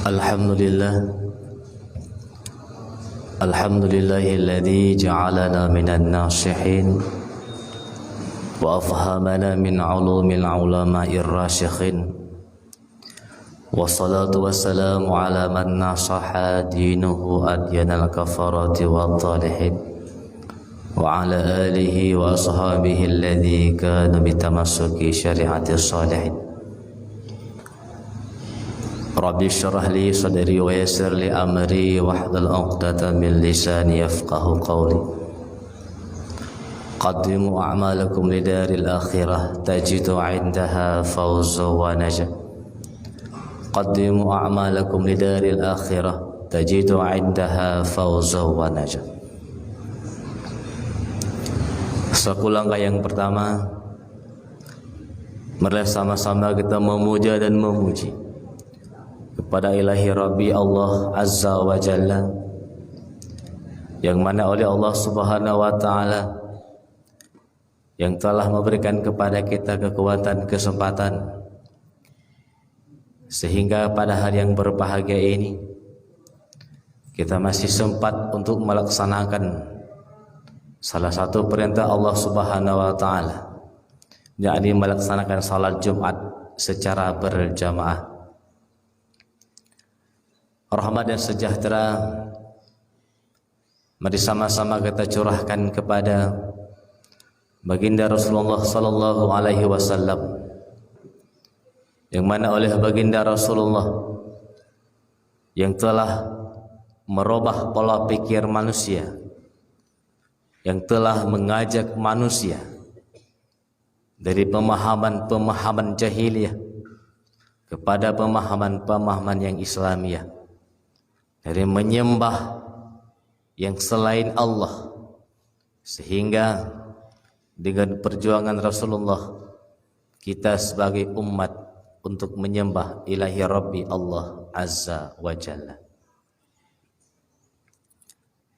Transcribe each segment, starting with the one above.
Alhamdulillahilladzi ja'alana minan nasihin wa afhamana min ulumil ulama'ir rasikhin wassalatu wassalamu ala man nasaha dinuhu adyanal kafarati wa talihin wa ala alihi wa ashabihi alladzi kanu bitamassuki syari'atis salihin. Rabbi syrah li sadri wa yassir li amri wahlul 'uqdatam min lisani yafqahu qawli. Qaddimu a'malakum lidaril akhirah tajidu 'indaha fawza wa najah. Qaddimu a'malakum lidaril akhirah tajidu 'indaha fawza wa najah. Suku langkah yang pertama, mari sama-sama kita memuja dan memuji kepada ilahi Rabbi Allah Azza wa Jalla, yang mana oleh Allah Subhanahu wa Ta'ala yang telah memberikan kepada kita kekuatan, kesempatan, sehingga pada hari yang berbahagia ini kita masih sempat untuk melaksanakan salah satu perintah Allah Subhanahu wa Ta'ala, yakni melaksanakan salat Jumat secara berjamaah. Rahmat dan sejahtera mari sama-sama kita curahkan kepada baginda Rasulullah sallallahu alaihi wasallam, yang mana oleh baginda Rasulullah yang telah merubah pola pikir manusia, yang telah mengajak manusia dari pemahaman-pemahaman jahiliyah kepada pemahaman-pemahaman yang Islamiyah, dari menyembah yang selain Allah, sehingga dengan perjuangan Rasulullah kita sebagai umat untuk menyembah ilahi Rabbi Allah Azza wa Jalla.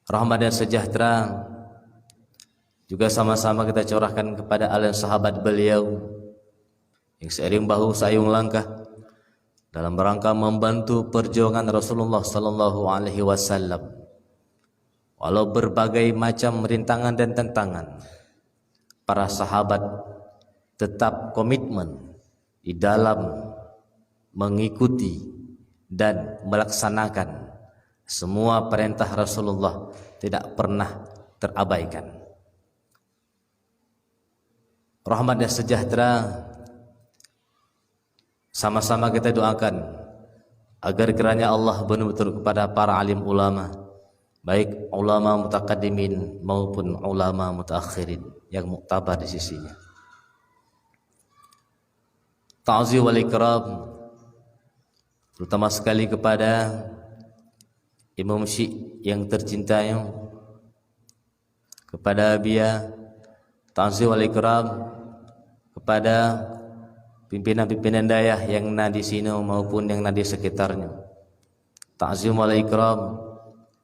Rahmat dan sejahtera juga sama-sama kita curahkan kepada alim sahabat beliau yang seiring bahu sayung langkah dalam rangka membantu perjuangan Rasulullah sallallahu alaihi wasallam. Walau berbagai macam rintangan dan tantangan, para sahabat tetap komitmen di dalam mengikuti dan melaksanakan semua perintah Rasulullah, tidak pernah terabaikan. Rahmat dan sejahtera sama-sama kita doakan agar kiranya Allah benar-benar kepada para alim ulama, baik ulama mutaqaddimin maupun ulama mutaakhirin yang muktabar di sisinya. Ta'zim wal ikram terutama sekali kepada Imam Syekh yang tercintanya, kepada Abia. Ta'zim wal ikram kepada pimpinan-pimpinan daerah yang ada di sini maupun yang ada di sekitarnya. Ta'zim wal ikram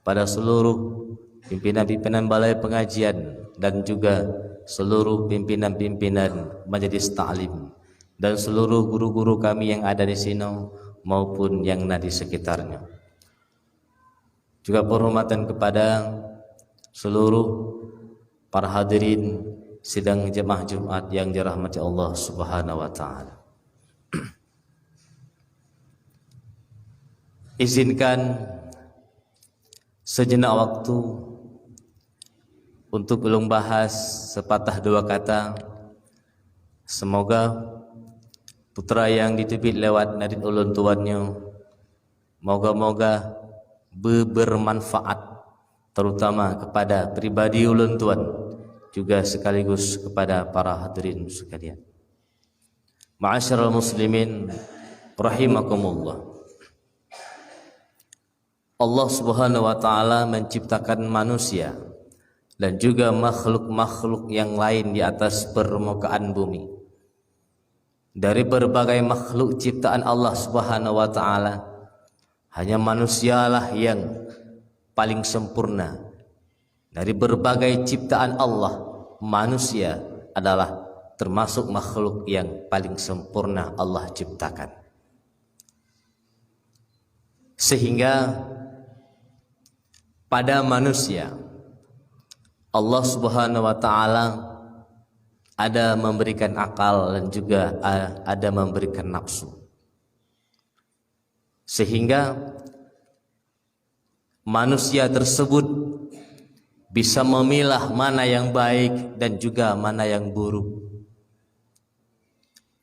pada seluruh pimpinan-pimpinan balai pengajian dan juga seluruh pimpinan-pimpinan majelis ta'lim dan seluruh guru-guru kami yang ada di sini maupun yang ada di sekitarnya. Juga penghormatan kepada seluruh para hadirin sidang jemaah Jumat yang dirahmati Allah Subhanahu wa Ta'ala. Izinkan sejenak waktu untuk ulun bahas sepatah dua kata. Semoga putra yang ditipit lewat nadit ulun tuannya, moga-moga bermanfaat terutama kepada pribadi ulun tuan, juga sekaligus kepada para hadirin sekalian. Ma'asyiral muslimin rahimakumullah. Allah Subhanahu wa Ta'ala menciptakan manusia dan juga makhluk-makhluk yang lain di atas permukaan bumi. Dari berbagai makhluk ciptaan Allah Subhanahu wa Ta'ala, hanya manusialah yang paling sempurna. Dari berbagai ciptaan Allah, manusia adalah termasuk makhluk yang paling sempurna Allah ciptakan. Sehingga pada manusia Allah Subhanahu wa taala ada memberikan akal dan juga ada memberikan nafsu. Sehingga manusia tersebut bisa memilah mana yang baik dan juga mana yang buruk.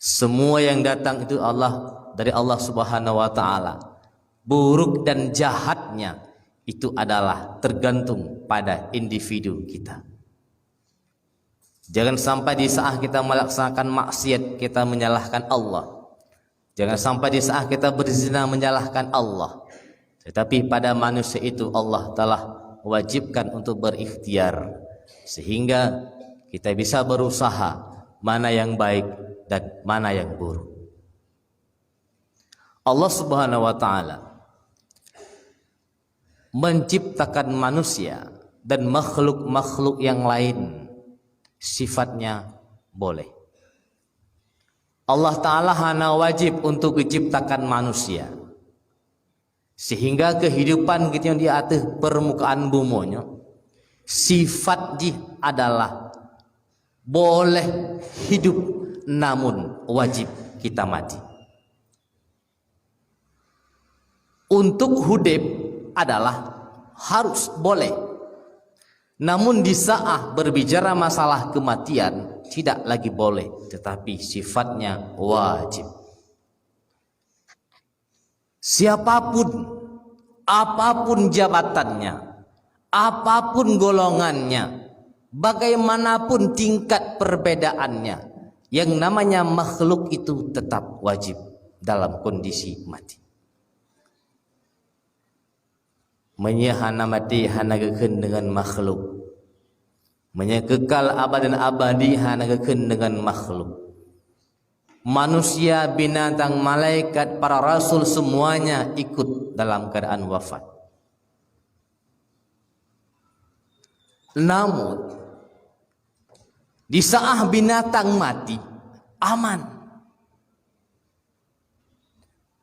Semua yang datang itu dari Allah Subhanahu wa taala. Buruk dan jahatnya itu adalah tergantung pada individu kita. Jangan sampai di saat kita melaksanakan maksiat kita menyalahkan Allah. Jangan sampai di saat kita berzina menyalahkan Allah. Tetapi pada manusia itu Allah telah wajibkan untuk berikhtiar, sehingga kita bisa berusaha mana yang baik dan mana yang buruk. Allah Subhanahu wa taala menciptakan manusia dan makhluk-makhluk yang lain sifatnya boleh. Allah Ta'ala hanya wajib untuk menciptakan manusia, sehingga kehidupan kita yang di atas permukaan buminya sifatnya adalah boleh hidup, namun wajib kita mati. Untuk hidup adalah harus boleh, namun di saat berbicara masalah kematian tidak lagi boleh, tetapi sifatnya wajib. Siapapun, apapun jabatannya, apapun golongannya, bagaimanapun tingkat perbedaannya, yang namanya makhluk itu tetap wajib dalam kondisi mati. Menyahana mati hana geken dengan makhluk, menyekekal abad dan abadi hana geken dengan makhluk. Manusia, binatang, malaikat, para rasul semuanya ikut dalam keadaan wafat. Namun di saat binatang mati aman.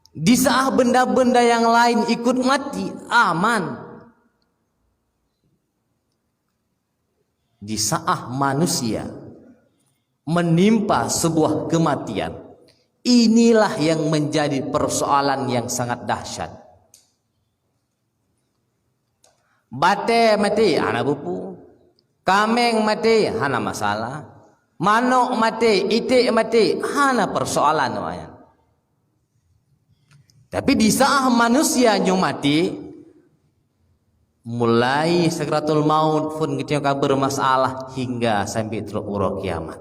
Di saat benda-benda yang lain ikut mati aman. Di saat manusia menimpa sebuah kematian, inilah yang menjadi persoalan yang sangat dahsyat. Bate mati hana bupu, kameng mati hana masalah, manok mati, itik mati hana persoalan namanya. Tapi di saat manusia mati, mulai sakratul maut pun kita kabar masalah hingga sampai terurah kiamat.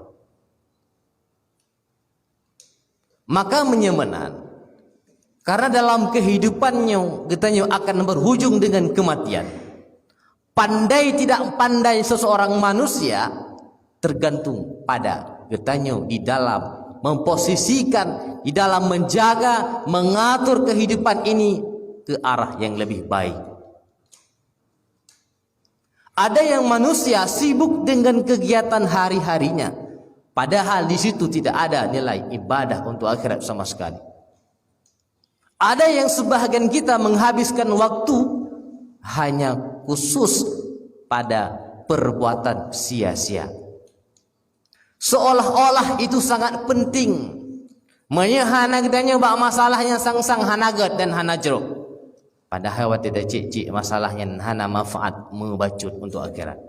Maka menyemenan, karena dalam kehidupannya kita akan berhujung dengan kematian. Pandai tidak pandai seseorang manusia tergantung pada kita di dalam memposisikan, di dalam menjaga, mengatur kehidupan ini ke arah yang lebih baik. Ada yang manusia sibuk dengan kegiatan hari-harinya, padahal di situ tidak ada nilai ibadah untuk akhirat sama sekali. Ada yang sebahagian kita menghabiskan waktu hanya khusus pada perbuatan sia-sia. Seolah-olah itu sangat penting. Menyahana kitanya bak masalahnya sang-sang hanagat dan hana jeruk. Padahal waktu tidak cik-cik masalahnya hana manfaat membacut untuk akhirat.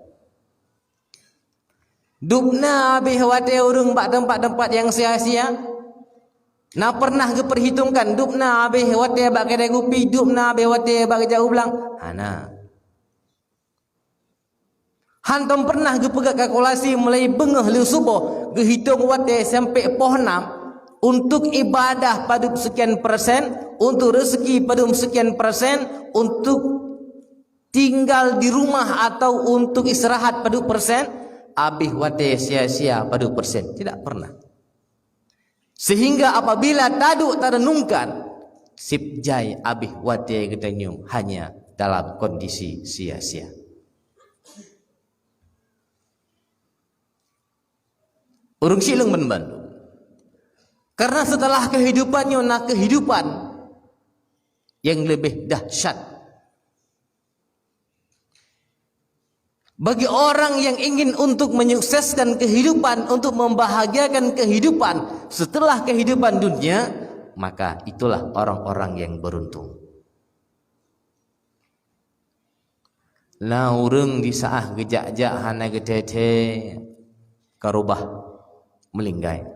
Dupna habis wate urung bak tempat-tempat yang sia-sia. Na pernah keperhitungkan dupna habis wate bak kedai kopi, dupna habis wate bak jauh belang. Hana. Hantam pernah gepegak kalkulasi mulai bengah liu subuh gehitung wate sampai pohnam untuk ibadah pada sekian persen, untuk rezeki pada sekian persen, untuk tinggal di rumah atau untuk istirahat pada persen, habis wate sia-sia pada persen. Tidak pernah. Sehingga apabila taduk terenungkan, sipjai habis wate ketanyum hanya dalam kondisi sia-sia. Urung silung membantu. Karena setelah kehidupannya nak kehidupan, yang lebih dahsyat. Bagi orang yang ingin untuk menyukseskan kehidupan, untuk membahagiakan kehidupan setelah kehidupan dunia, maka itulah orang-orang yang beruntung. Nah, urang di saah gejak-jak hana getete karubah melinggai.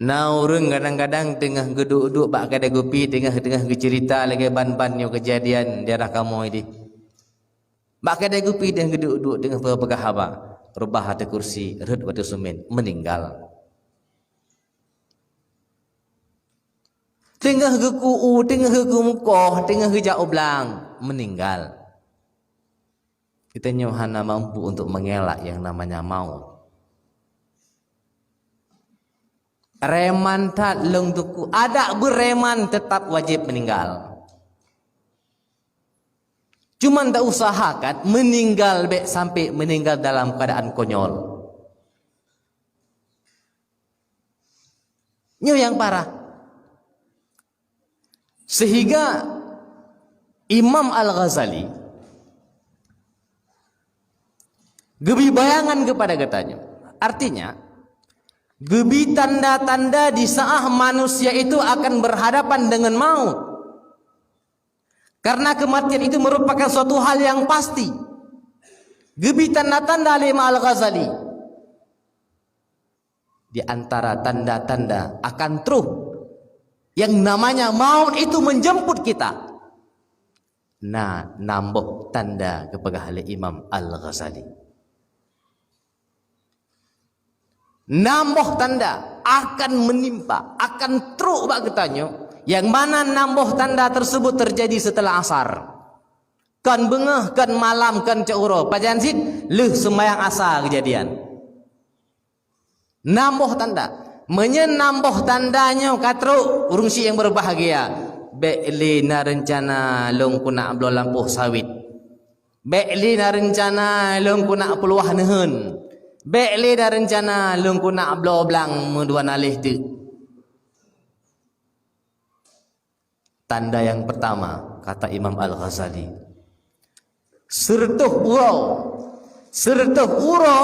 Nah, urang kadang-kadang tengah geduk-duk bak kada gopi, tengah cerita lagi ban-bannya kejadian daerah kamu ini. Bak kada gopi dan geduk-duk tengah pegah haba, rubah ada kursi, red batu semen, meninggal. Tengah geku, tengah geku mukoh, tengah gejak oblang, meninggal. Kita hanya mampu untuk mengelak yang namanya maut. Reman tak leng tuku, ada bereman tetap wajib meninggal. Cuman tak usahakan meninggal sampai meninggal dalam keadaan konyol. Ini yang parah. Sehingga Imam Al-Ghazali gebi bayangan kepada katanya. Artinya, gebi tanda-tanda di saat manusia itu akan berhadapan dengan maut. Karena kematian itu merupakan suatu hal yang pasti. Gebi tanda-tanda Imam Al-Ghazali. Di antara tanda-tanda akan truh yang namanya maut itu menjemput kita. Nah, nambah tanda kepada Imam Al-Ghazali. Nambah tanda akan menimpa, akan truk bak ketanyo, yang mana nambah tanda tersebut terjadi setelah asar. Kan bengah, kan malam, kan ceuro. Pajan sid, sembahyang asar kejadian. Nambah tanda. Menyenambah tandanya katruk urung si yang berbahagia. Bekli na rencana long kuna ablo lampuh sawit. Bekli na rencana long kuna peluah nehun. Bekli dah rencana lung kuna ablo blang medua nalih tu. Tanda yang pertama kata Imam Al-Ghazali, sertuh urau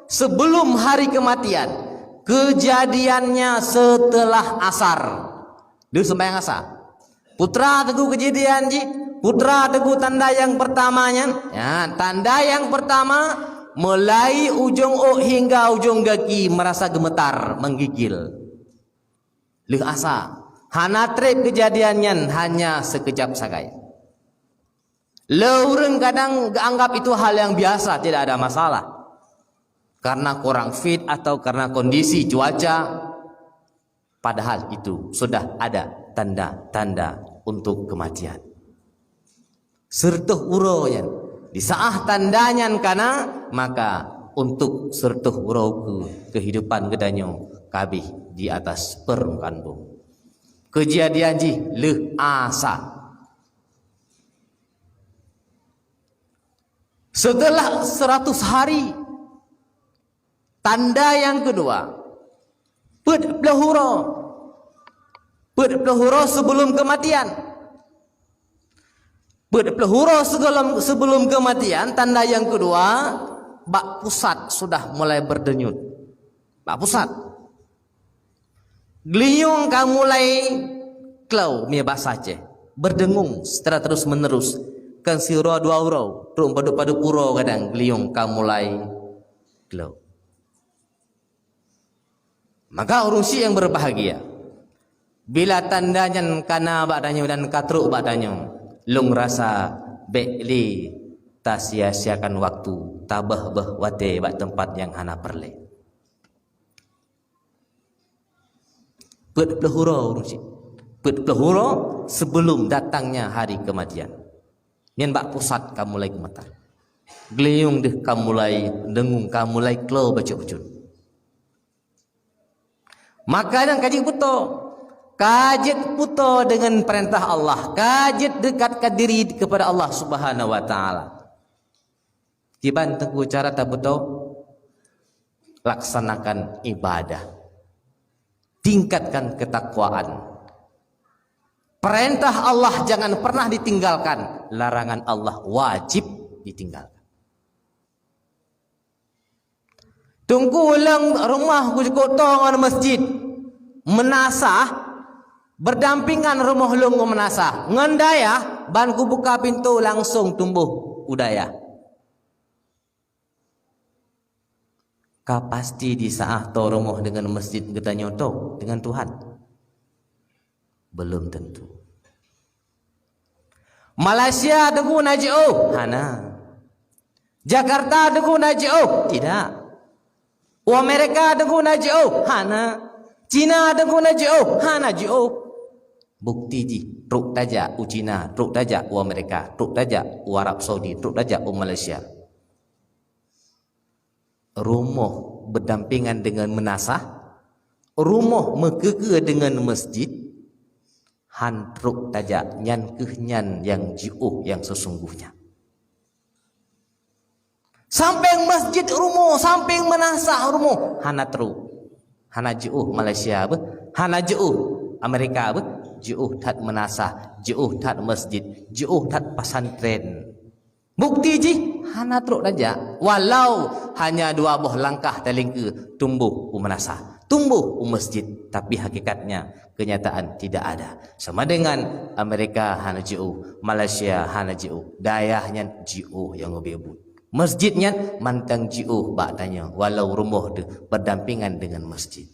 sebelum hari kematian. Kejadiannya setelah asar. Dia sembahyang asar. Putra teguh kejadian ji. Putra teguh tanda yang pertamanya. Ya, tanda yang pertama, mulai ujung hingga ujung kaki merasa gemetar, menggigil. Lih asa. Hana trip kejadiannya hanya sekejap sagai. Leureng kadang anggap itu hal yang biasa, tidak ada masalah. Karena kurang fit atau karena kondisi cuaca. Padahal itu sudah ada tanda-tanda untuk kematian. Sertuh uroyan. Di saat tandanya kana, maka untuk sertuh urau kehidupan gedanyo kabih di atas permukaan bumi. Kejadian ji leh asa. Setelah 100 hari, tanda yang kedua, ped pelahuro sebelum kematian. Pelahuro sebelum kematian, tanda yang kedua, bak pusat sudah mulai berdenyut. Bak pusat. Gliyung kamu mulai klau mia bahasa Aceh, berdengung secara terus menerus. Kan si uro dua uro, rum padu puro kadang gliyung kamu mulai klau. Maka urusi yang berbahagia. Bila tandanya kana badanya dan katruk badanya, lung rasa bekli tak sia-siakan waktu, tabah wate bak tempat yang hana perle. Pelahuro sebelum datangnya hari kematian. Nyen bak pusat kamu mulai gemetar. Gliyung deh kamu mulai dengung, kamu mulai klau baca-baca. Maka yang kaji puto dengan perintah Allah, kajit dekatkan diri kepada Allah Subhanahu wa taala. Tiban teguh cara tak betul, laksanakan ibadah, tingkatkan ketakwaan, Perintah Allah jangan pernah ditinggalkan, larangan Allah wajib ditinggalkan. Tunggu ulang rumah ku kotong masjid menasah berdampingan rumah lung menasah ngendaya ban ku buka pintu langsung tumbuh udaya. Ka pasti di saat to rumah dengan masjid kita nyoto dengan Tuhan? Belum tentu. Malaysia dengu najau hana. Jakarta dengu najau tidak. Amerika dengu najau hana. Cina dengu najau hana jauh. Bukti ji truk taja u Cina, truk taja u Amerika, truk taja u Arab Saudi, truk taja u Malaysia. Rumah berdampingan dengan menasah, rumah mekeke dengan masjid, han truk taja nyan kehnyan yang jauh yang sesungguhnya. Samping masjid rumah, samping menasah rumah, hana truk, hana jauh Malaysia be, hana jauh Amerika be, jauh tat menasah, jauh tat masjid, jauh tat pesantren. Bukti ji hana truk saja. Walau hanya 2 buah langkah telingke tumbuh menasah, tumbuh masjid, tapi hakikatnya kenyataan tidak ada. Sama dengan Amerika hana jauh, Malaysia hana jauh, dayahnya jauh yang lebih. Masjidnya mantang jauh bak tanya, walau rumah berdampingan dengan masjid.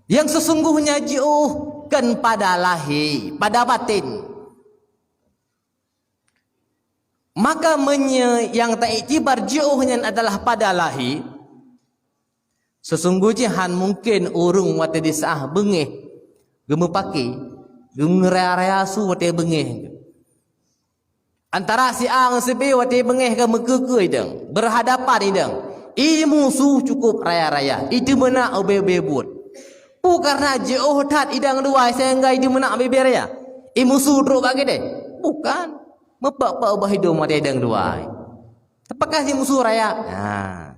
Yang sesungguhnya jauh kan pada lahir, pada batin. Maka yang tak iktibar jauhnya adalah pada lahir. Sesungguhnya han mungkin urung wate disah bengih, gemu paki, gemu rea su wate bengih. Antara si ang si B wate bengih ke mekeke idang, berhadapan idang. I musuh cukup raya-raya, itu mana obe-obe. Karena jauh tat idang 2 sehingga itu menak beber ya. Musuh druk bagi deh. Bukan. Mepak-pak ubah hidup mati idang 2. Apakah si musuh raya? Nah,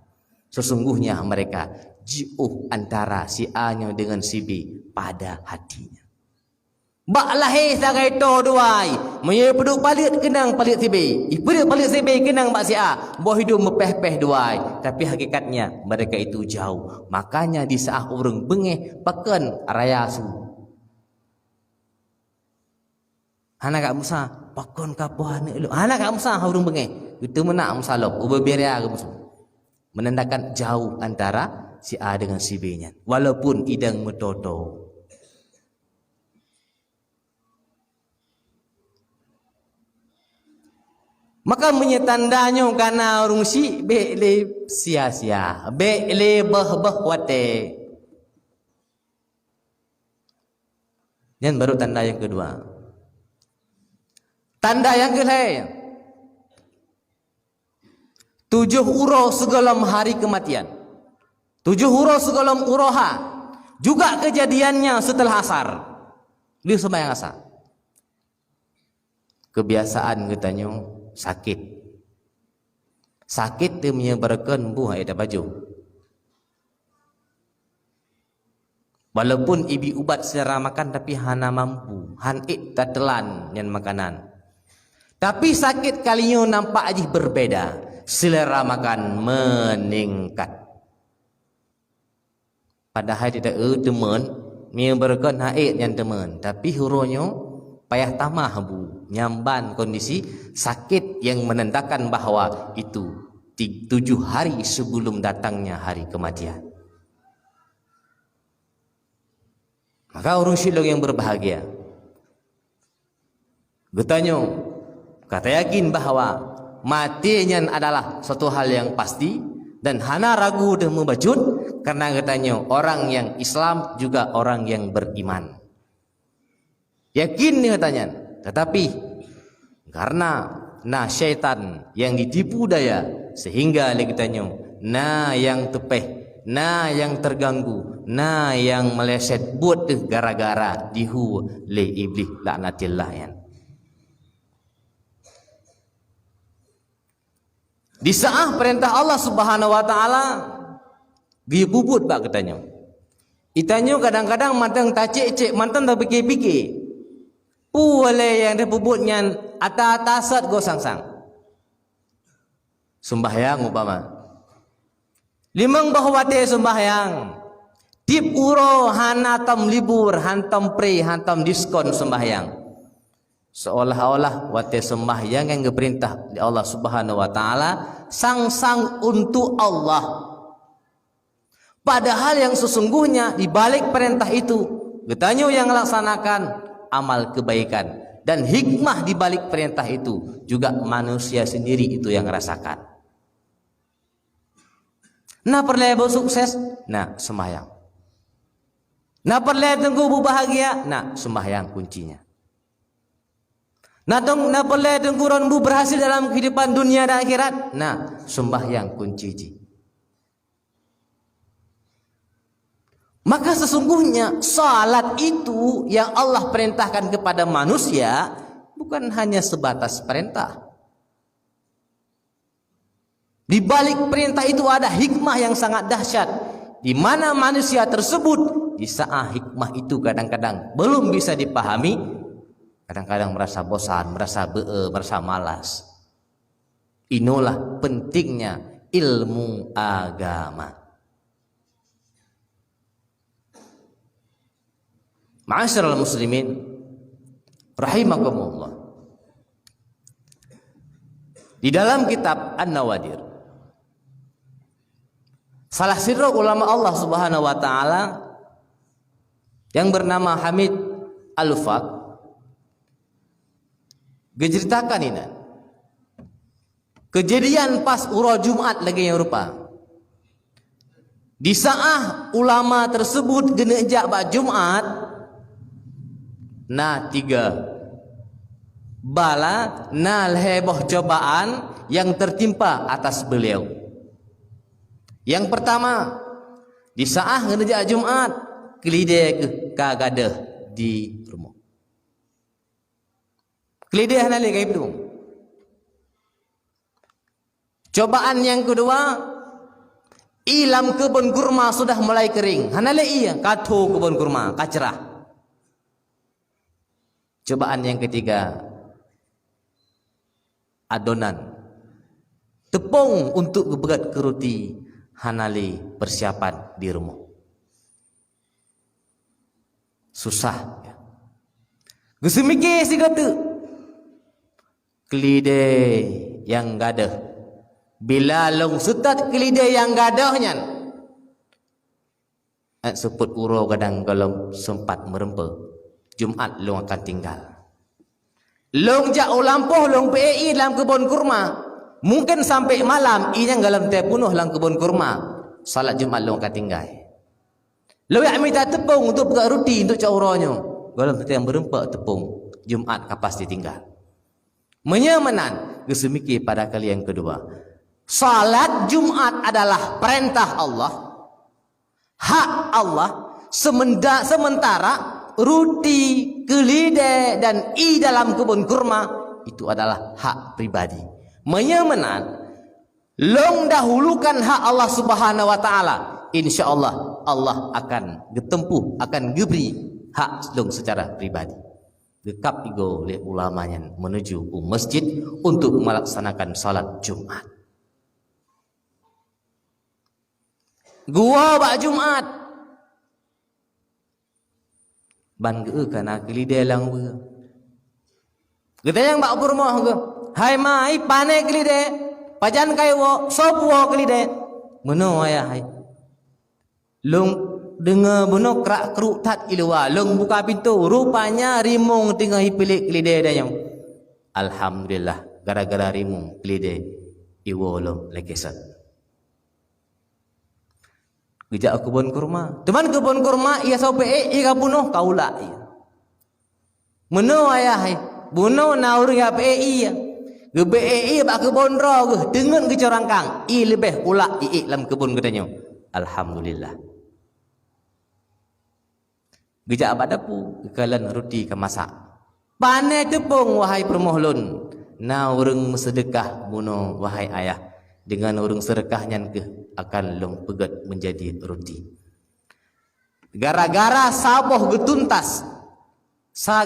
sesungguhnya mereka jauh antara si A-nya dengan si B pada hatinya. Bak lahir sagai to 2. Menye peduk palit kenang palit si B. Peduk palit si B kenang bak si A. Buah hidup mepeh-peh 2. Tapi hakikatnya mereka itu jauh. Makanya di saat orang bengeh pakan raya su. Anak kak Musa pakon kapuhan lu. Anak kak Musa orang bengeh. Itu menak Musa lop. Ubeberia ke Musa. Menandakan jauh antara si A dengan si B-nya. Walaupun idang metoto. Maka menyetandanya karena orang si bekle sia-sia, bekle bah wate. Dan baru tanda yang kedua. Tanda yang kedua. 7 uro segalam hari kematian. 7 uro segalam uroha. Juga kejadiannya setelah asar. Dia sembahyang asar. Kebiasaan katanya sakit dia menyebarkan buah ada baju. Walaupun ibi ubat secara makan tapi hana mampu, han tak telan yang makanan. Tapi sakit kalinya nampak aja berbeda, selera makan meningkat. Padahal tidak teman menyebarkan haid yang teman, tapi hurunya payah tamah bu, nyamban kondisi sakit yang menandakan bahawa itu 7 hari sebelum datangnya hari kematian. Maka orang silong yang berbahagia, getanya kata yakin bahawa matinya adalah suatu hal yang pasti dan hana ragu dan membajut, karena katanya orang yang Islam juga orang yang beriman. Yakin nih katanya, tetapi karena syaitan yang ditipu daya sehingga katanya yang tepeh, yang terganggu, yang meleset buat gara-gara dihu le iblis laknatillah yan. Di saat perintah Allah Subhanahu wa taala dibubut bak katanya. Itanyo kadang-kadang mantang tak cek-cek, mantang tak fikir-fikir. Boleh yang dia pebutnya atas-atasat go sang-sang. Sembahyang umpama. Limang bahwate sembahyang. Tip uro hanatam libur, hantam pre, hantam diskon sembahyang. Seolah-olah wate sembahyang yang diperintah di Allah Subhanahu wa taala sang-sang untuk Allah. Padahal yang sesungguhnya di balik perintah itu, getanyo yang melaksanakan amal kebaikan, dan hikmah di balik perintah itu juga manusia sendiri itu yang rasakan. Nah perlu sukses, nah sembahyang. Nah perlu tunggu bahagia, nah sembahyang kuncinya. Nah perlu tunggu ronbu berhasil dalam kehidupan dunia dan akhirat, nah sembahyang kunci. Maka sesungguhnya salat itu yang Allah perintahkan kepada manusia bukan hanya sebatas perintah. Di balik perintah itu ada hikmah yang sangat dahsyat, di mana manusia tersebut di saat hikmah itu kadang-kadang belum bisa dipahami, kadang-kadang merasa bosan, merasa malas. Inilah pentingnya ilmu agama. Ma'asyiral muslimin rahimakumullah. Di dalam kitab An-Nawadir, salah satu ulama Allah Subhanahu wa taala yang bernama Hamid Al-Faq diceritakan ini kejadian pas uro Jumat lagi yang rupa. Di saat ulama tersebut genejak bak Jumat, nah 3 bala nah heboh cobaan yang tertimpa atas beliau. Yang pertama, di saat ngerja Jumat kelideh kagadah di rumah. Kelideh nali kayak itu. Cobaan yang kedua, ilam kebun kurma sudah mulai kering. Hanale iya katu kebun kurma kacerah. Cobaan yang ketiga, adonan tepung untuk berat keruti hanali persiapan di rumah. Susah ya. Gesemike si kata kelide yang gadah bila long sutat kelide yang gadahnya seput uro kadang kalau sempat merempah Jumat long akan tinggal. Long jauh lampuh long PAI dalam kebun kurma. Mungkin sampai malam inya dalam teh penuh dalam kebun kurma. Salat Jumat long akan tinggal. Lalu yang minta tepung untuk buka roti untuk cauronyo. Dalam teh yang berempat tepung Jumat kapas ditinggal. Menyamanan kesemiki pada kali yang kedua. Salat Jumat adalah perintah Allah, hak Allah. Sementara roti, kelide dan dalam kebun kurma itu adalah hak pribadi. Menyamanan long dahulukan hak Allah Subhanahu wa taala, insyaallah Allah akan getempuh, akan geberi hak long secara pribadi. Dekap igo oleh ulamanya menuju ke masjid untuk melaksanakan salat Jumat. Gua bak Jumat ban ge kana kelide lang we. Kita yang bak rumah ge. Hai mai pane kelide. Pajan kai wo sop wo kelide. Meno ayah hai. Long dengar beno kerak keruk tat ilwa. Long buka pintu rupanya rimung tengah hipilik kelide dayang. Alhamdulillah gara-gara rimung kelide iwo long lekesat. Gejak kebun kurma. Teman kebun kurma ia sope ia bunuh kaula ia. Meno ayah hai. Bunuh naur ya PI. Gebe bak kebun ro ge dengan ke corangkang. I lebih ulak i dalam kebun katanya. Alhamdulillah. Gejak abad dapu kekalan roti ke masak. Pane tepung wahai permohlun. Na urang sedekah bunuh wahai ayah. Dengan urang sedekahnya ke akan long pegat menjadi roti. gara-gara saboh getuntas,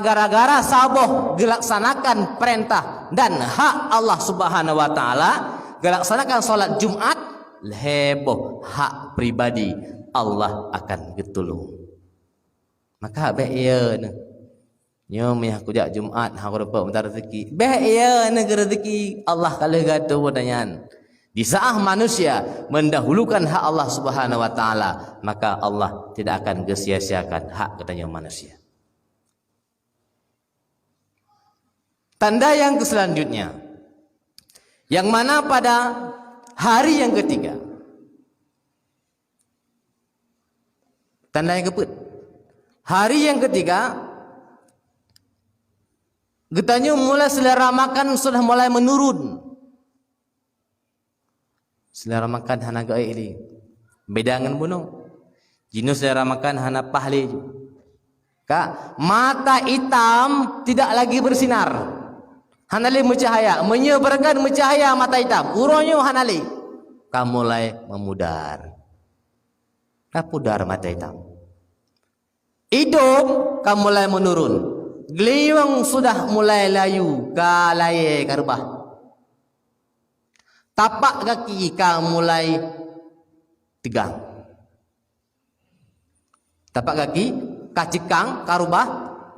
gara-gara saboh gelaksanakan perintah dan hak Allah Subhanahu wa taala, gelaksanakan salat Jumat, heboh hak pribadi Allah akan getulung. Maka baik ya ne. Nyom ya kujak Jumat hang dapat bentar rezeki. Baik ya ne rezeki Allah kalau gaduh wadanyan. Di saat manusia mendahulukan hak Allah Subhanahu wa taala, maka Allah tidak akan sia-siakan hak katanya manusia. Tanda yang selanjutnya, yang mana pada hari yang ketiga, tanda yang keempat, hari yang ketiga, getanya mulai selera makan sudah mulai menurun. Selera makan hana gae ini, beda dengan bunuh. Jinus selera makan hana pahli. Kak, mata hitam tidak lagi bersinar. Hanali mencahaya, menyebarkan mencahaya mata hitam. Uronyo hanali, kamu mulai memudar. Pudar mata hitam. Hidung kamu mulai menurun. Geliwang sudah mulai layu, kalaye karbah. Tapak kaki kamu mulai tegang. Tapak kaki, kacikang, karubah,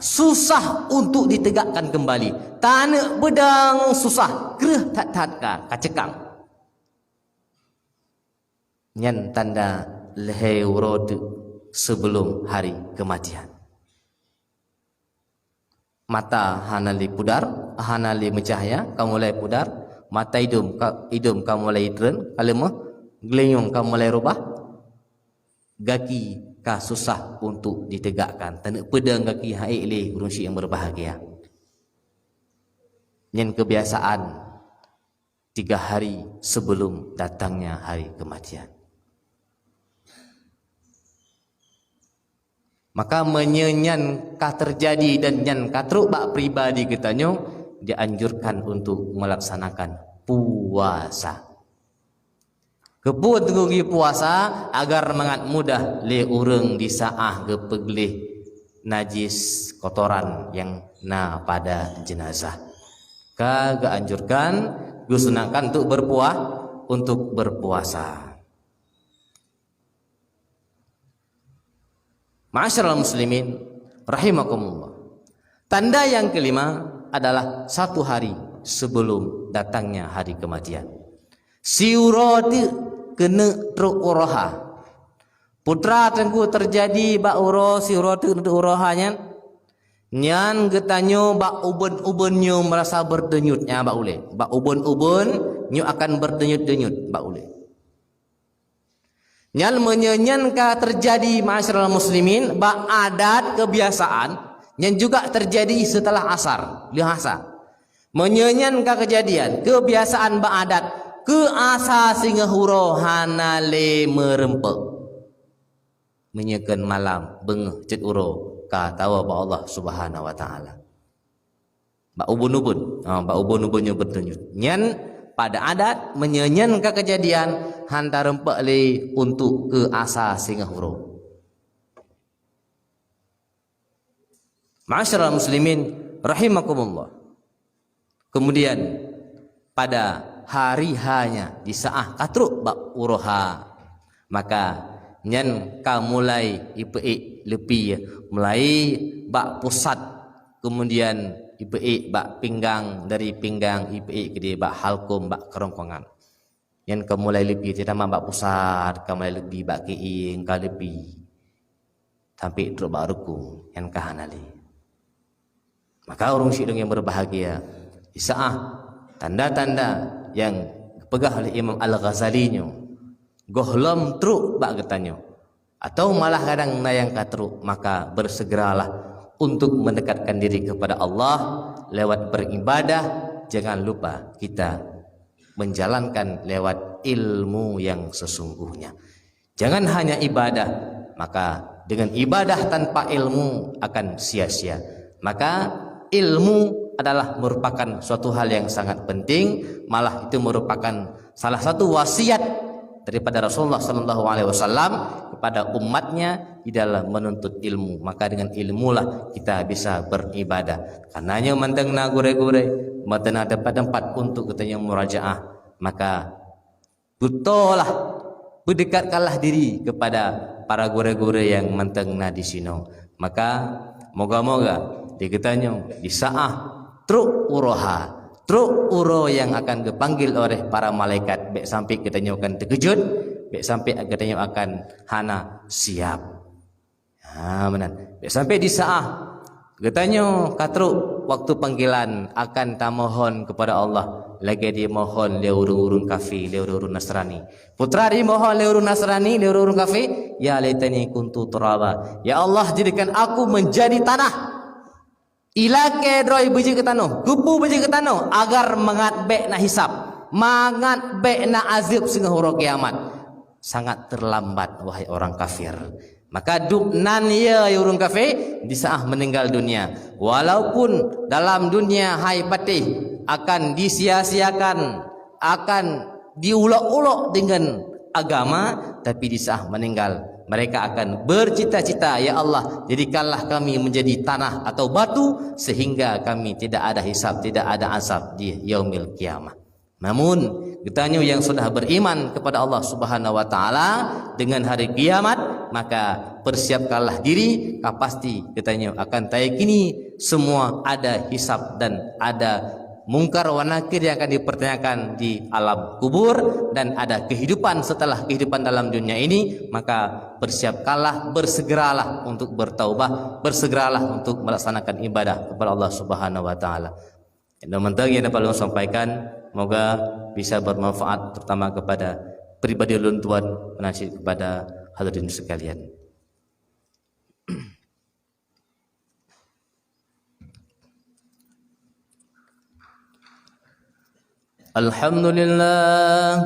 susah untuk ditegakkan kembali. Tanah bedang susah, gerah tak kacikang. Nyan tanda leherod sebelum hari kematian. Mata hanali pudar, hanali mencahaya, kamu mulai pudar. Mata hidung kamu mulai turun, kalau mah gelenyong kamu mulai rubah, gaki ka susah untuk ditegakkan. Tanah pedang gaki hai le urung yang berbahagia. Yang kebiasaan 3 hari sebelum datangnya hari kematian. Maka menyenyan ka terjadi dan nyan katruk bak pribadi ketanyo dianjurkan untuk melaksanakan puasa. Keput gugi puasa agar mangat mudah le urang disaah gepeglih najis kotoran yang na pada jenazah. Kaga anjurkan gusunakan untuk berpuasa. Ma'asyiral muslimin rahimakumullah. Tanda yang kelima adalah 1 hari sebelum datangnya hari kematian. Siurati kena truk uroha. Putra tengku terjadi bak uro siurati truk urohanya. Nyan getanyo bak uben-ubennya merasa berdenyutnya bak ule. Bak uben-uben nyu akan berdenyut-denyut bak ule. Nyan menyenyanka terjadi ma'asyiral muslimin bak adat kebiasaan yang juga terjadi setelah asar, lihasa. Menyenyankan kejadian, kebiasaan ba'adat, ke asa singa huro hanale merempek. Menyekan malam, bengeh cet uro, katawa ba Allah Subhanahu wa taala. Ba ubun-ubun, ba ubun-ubunnya berdenyut. Nyan pada adat menyenyankan kejadian hantar rempek le untuk ke asa singa huro. Ma'asyiral muslimin rahimakumullah. Kemudian pada hari hanya di saat katruk bak uroha, maka nyan ka mulai ipe lepi mulai bak pusat, kemudian ipe bak pinggang, dari pinggang ipe ke dia bak halkum bak kerongkongan. Nyan ka mulai lepi tidak bak pusat, ka mulai lepi bak kiing ka lepi sampai truk bak ruku yang ka hanali. Maka orang syidung yang berbahagia di saat tanda-tanda yang dipegah oleh Imam Al-Ghazali nyo gohlom truk bak getanyo atau malah kadang nayang katruk, maka bersegeralah untuk mendekatkan diri kepada Allah lewat beribadah. Jangan lupa kita menjalankan lewat ilmu yang sesungguhnya. Jangan hanya ibadah, maka dengan ibadah tanpa ilmu akan sia-sia. Maka ilmu adalah merupakan suatu hal yang sangat penting, malah itu merupakan salah satu wasiat daripada Rasulullah sallallahu alaihi wasallam kepada umatnya di dalam menuntut ilmu. Maka dengan ilmulah kita bisa beribadah. Karenanya manteng na gure-gure, manteng ada tempat untuk kita yang murajaah. Maka betulah berdekatkanlah diri kepada para gure-gure yang manteng na di sino. Maka moga-moga diketanya di saah truk uroha, truk uro yang akan dipanggil oleh para malaikat. Bek sampai katanya akan terkejut, bek sampai katanya akan hana siap. Benar. Bek sampai di saah katanya katruk waktu panggilan akan tamohon kepada Allah. Lagi dia mohon dia urung-urung kafir, dia urung-urung Nasrani. Putra dia mohon dia urung Nasrani, dia urung kafir. Ya laitani kuntu turaba. Ya Allah, jadikan aku menjadi tanah. Ilake droi biji ke tanah, gupu biji ke tanah agar mengatbek na hisab, mengatbek na azab sehingga huruf kiamat. Sangat terlambat wahai orang kafir. Maka duknan ya orang kafir di saat meninggal dunia. Walaupun dalam dunia hai patih akan disia-siakan, akan diulok-ulok dengan agama, tapi di saat meninggal mereka akan bercita-cita, ya Allah, jadikanlah kami menjadi tanah atau batu sehingga kami tidak ada hisab, tidak ada azab di yaumil kiamah. Namun kitanya yang sudah beriman kepada Allah Subhanahu wa taala dengan hari kiamat, maka persiapkanlah diri, pasti kitanya akan tayakini semua ada hisab dan ada mungkar wa nakir yang akan dipertanyakan di alam kubur, dan ada kehidupan setelah kehidupan dalam dunia ini. Maka persiapkanlah, bersegeralah untuk bertaubah, bersegeralah untuk melaksanakan ibadah kepada Allah Subhanahu wa taala. Yang dapat sampaikan, semoga bisa bermanfaat terutama kepada pribadi ulun tuan penasihat kepada hadirin sekalian. Alhamdulillah,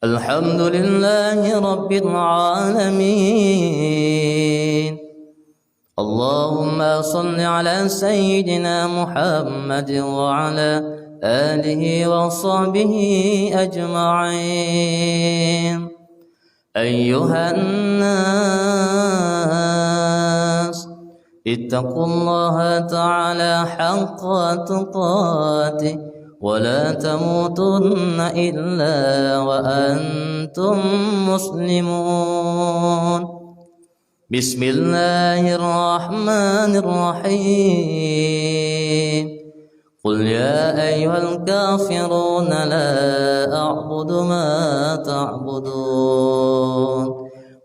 alhamdulillahi rabbil alamin. Allahumma salli ala sayyidina Muhammad wa ala alihi wa sahbihi ajma'in. Ayyuhan nas, ittaqullaha ta'ala haqqa tuqatih wa la tamutunna illa wa antum muslimun. Bismillahirrahmanirrahim. Qul ya ayyuhal kafirun la a'budu ma ta'budun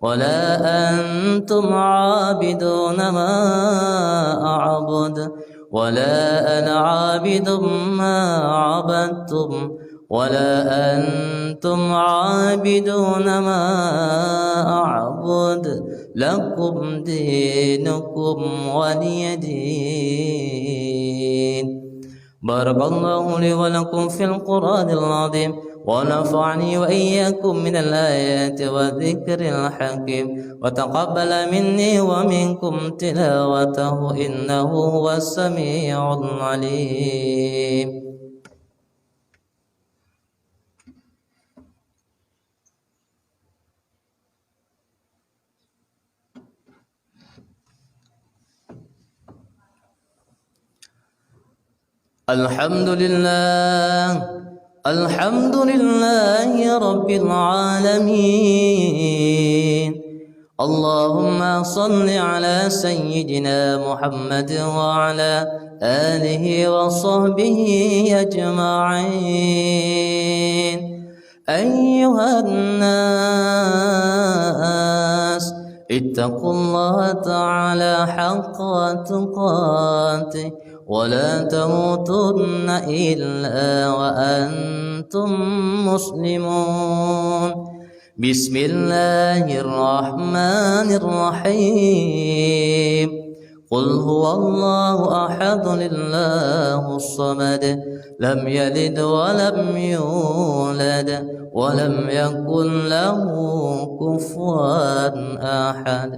wa la antum 'abidun ma a'bud wa la ana 'abidun ma 'abadtum ولا أنتم عابدون ما أعبد لكم دينكم ولي دين. بارك الله لي ولكم في القرآن العظيم ونفعني وإياكم من الآيات والذكر الحكيم وتقبل مني ومنكم تلاوته إنه هو السميع العليم. Alhamdulillah, alhamdulillahi rabbil alamin. Allahumma salli ala sayyidina Muhammad wa ala alihi wa sahbihi ajma'in. Ayyuhan nas, ittaqullaha ta'ala haqqa tuqatih ولا تموتن إلا وأنتم مسلمون. بسم الله الرحمن الرحيم. قل هو الله أحد الله الصمد لم يلد ولم يولد ولم يكن له كفوا أحد.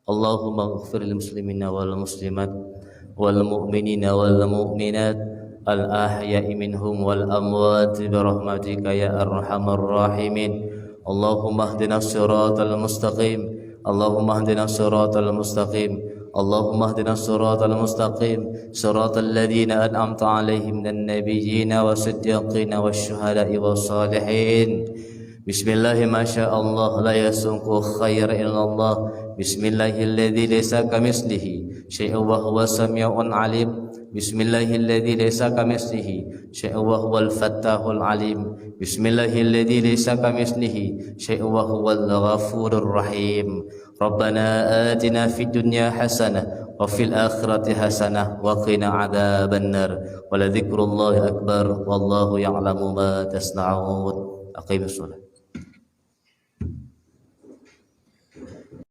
اللهم اغفر للمسلمين والمسلمات والمؤمنين والمؤمنات الأحياء منهم والأموات برحمتك يا أرحم الراحمين. اللهم اهدنا الصراط المستقيم اللهم اهدنا الصراط المستقيم اللهم اهدنا الصراط المستقيم صراط الذين أنعمت عليهم من النبيين والصديقين والشهداء والصالحين بسم الله ما شاء الله لا يسوق خير إلا الله بسم الله الذي ليس كمثله شيء وهو السميع العليم بسم الله الذي ليس كمثله شيء وهو الفتاح العليم بسم الله الذي ليس كمثله شيء وهو الغفور الرحيم ربنا آتنا في الدنيا حسنة وفي الآخرة حسنة وقنا عذاب النار ولذكر الله أكبر والله يعلم ما تصنعون أقيموا الصلاة